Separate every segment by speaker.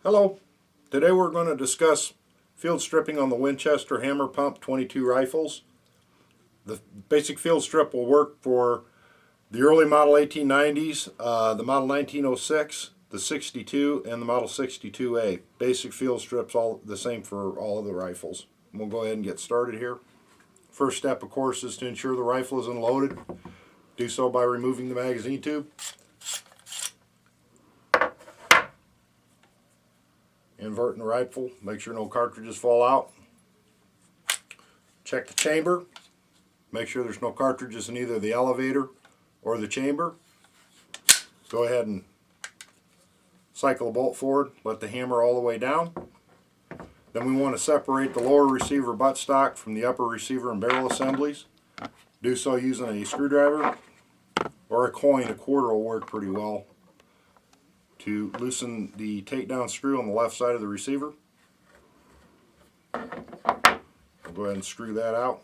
Speaker 1: Hello. Today we're going to discuss field stripping on the Winchester hammer pump 22 rifles. The basic field strip will work for the early model 1890s, the model 1906, the 62, and the model 62A. Basic field strips all the same for all of the rifles. We'll go ahead and get started here. First step, of course, is to ensure the rifle is unloaded. Do so by removing the magazine tube. Inverting the rifle, make sure no cartridges fall out. Check the chamber, make sure there's no cartridges in either the elevator or the chamber. Go ahead and cycle the bolt forward, let the hammer all the way down. Then we want to separate the lower receiver buttstock from the upper receiver and barrel assemblies. Do so using a screwdriver or a coin. A quarter will work pretty well. To loosen the takedown screw on the left side of the receiver. We'll go ahead and screw that out.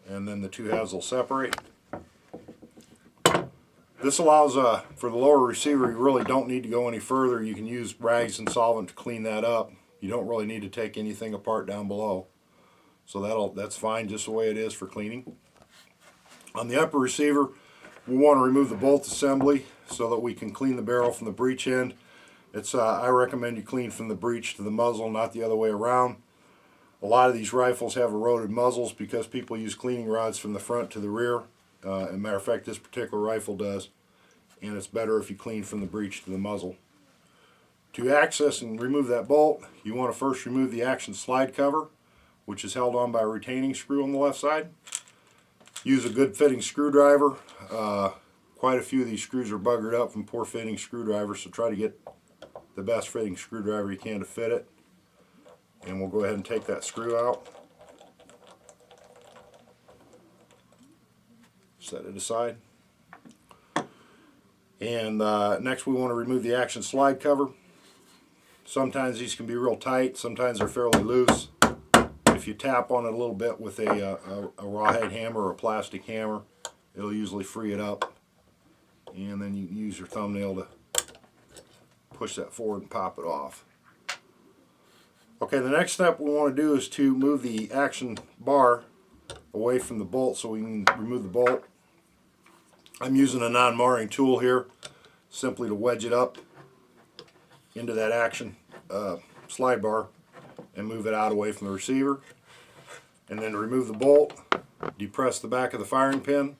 Speaker 1: And then the two halves will separate. This allows, for the lower receiver, you really don't need to go any further. You can use rags and solvent to clean that up. You don't really need to take anything apart down below. So that's fine just the way it is for cleaning. On the upper receiver, we want to remove the bolt assembly so that we can clean the barrel from the breech end. I recommend you clean from the breech to the muzzle, not the other way around. A lot of these rifles have eroded muzzles because people use cleaning rods from the front to the rear. As a matter of fact, this particular rifle does. And it's better if you clean from the breech to the muzzle. To access and remove that bolt, you want to first remove the action slide cover, which is held on by a retaining screw on the left side. Use a good fitting screwdriver. Quite a few of these screws are buggered up from poor fitting screwdrivers, so try to get the best fitting screwdriver you can to fit it. And we'll go ahead and take that screw out. Set it aside. And next we want to remove the action slide cover. Sometimes these can be real tight, sometimes they're fairly loose. If you tap on it a little bit with a rawhead hammer or a plastic hammer, it'll usually free it up. And then you can use your thumbnail to push that forward and pop it off. Okay, the next step we want to do is to move the action bar away from the bolt so we can remove the bolt. I'm using a non-marring tool here simply to wedge it up into that action slide bar and move it out away from the receiver. And then to remove the bolt, depress the back of the firing pin,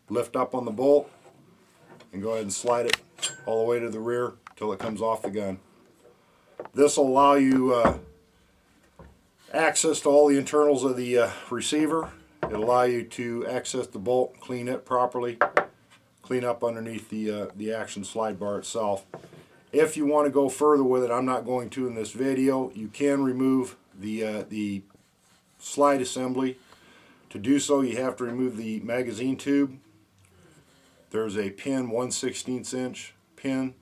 Speaker 1: lift up on the bolt, and go ahead and slide it all the way to the rear till it comes off the gun. This will allow you access to all the internals of the receiver. It'll allow you to access the bolt, clean it properly, clean up underneath the action slide bar itself. If you want to go further with it, I'm not going to in this video, you can remove the slide assembly. To do so, you have to remove the magazine tube. There's a pin, 1/16 inch pin,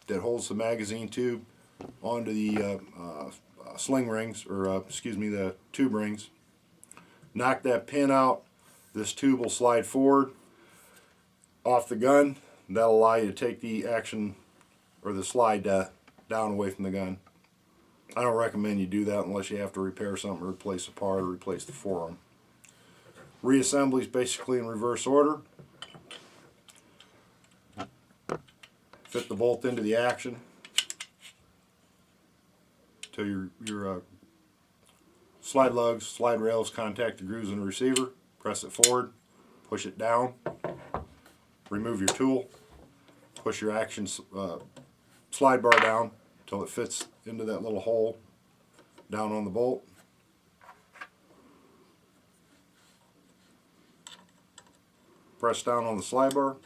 Speaker 1: that holds the magazine tube onto the sling rings, or the tube rings. Knock that pin out, this tube will slide forward off the gun. That'll allow you to take the action or the slide down away from the gun. I don't recommend you do that unless you have to repair something, or replace a part, or replace the forearm. Reassembly is basically in reverse order. Fit the bolt into the action till your slide lugs, slide rails contact the grooves in the receiver. Press it forward, push it down, remove your tool, push your action slide bar down until it fits into that little hole down on the bolt. Press down on the slide bar.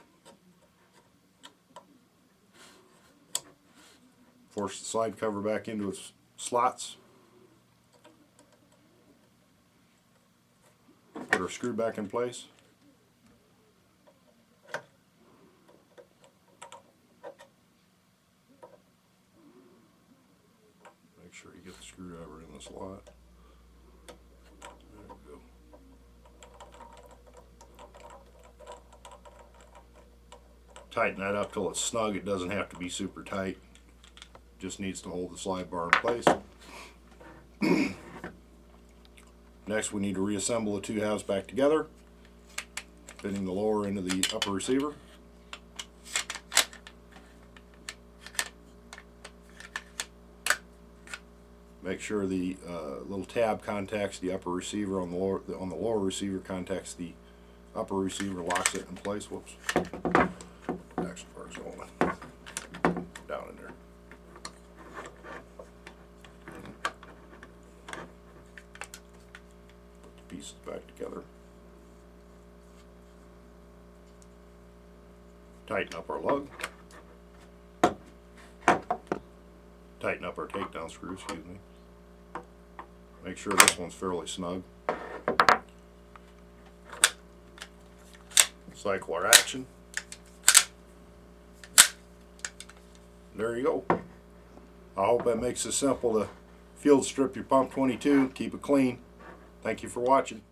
Speaker 1: Force the slide cover back into its slots. Put our screw back in place. Make sure you get the screwdriver in the slot. There we go. Tighten that up till it's snug. It doesn't have to be super tight. Just needs to hold the slide bar in place. Next, we need to reassemble the two halves back together, fitting the lower into the upper receiver. Make sure the little tab contacts the upper receiver on the lower receiver contacts the upper receiver, locks it in place. Whoops. Action part's going down in there. Put the pieces back together. Tighten up our lug. Tighten up our takedown screw, excuse me. Make sure this one's fairly snug. Cycle our action. There you go. I hope that makes it simple to field strip your pump 22. Keep it clean. Thank you for watching.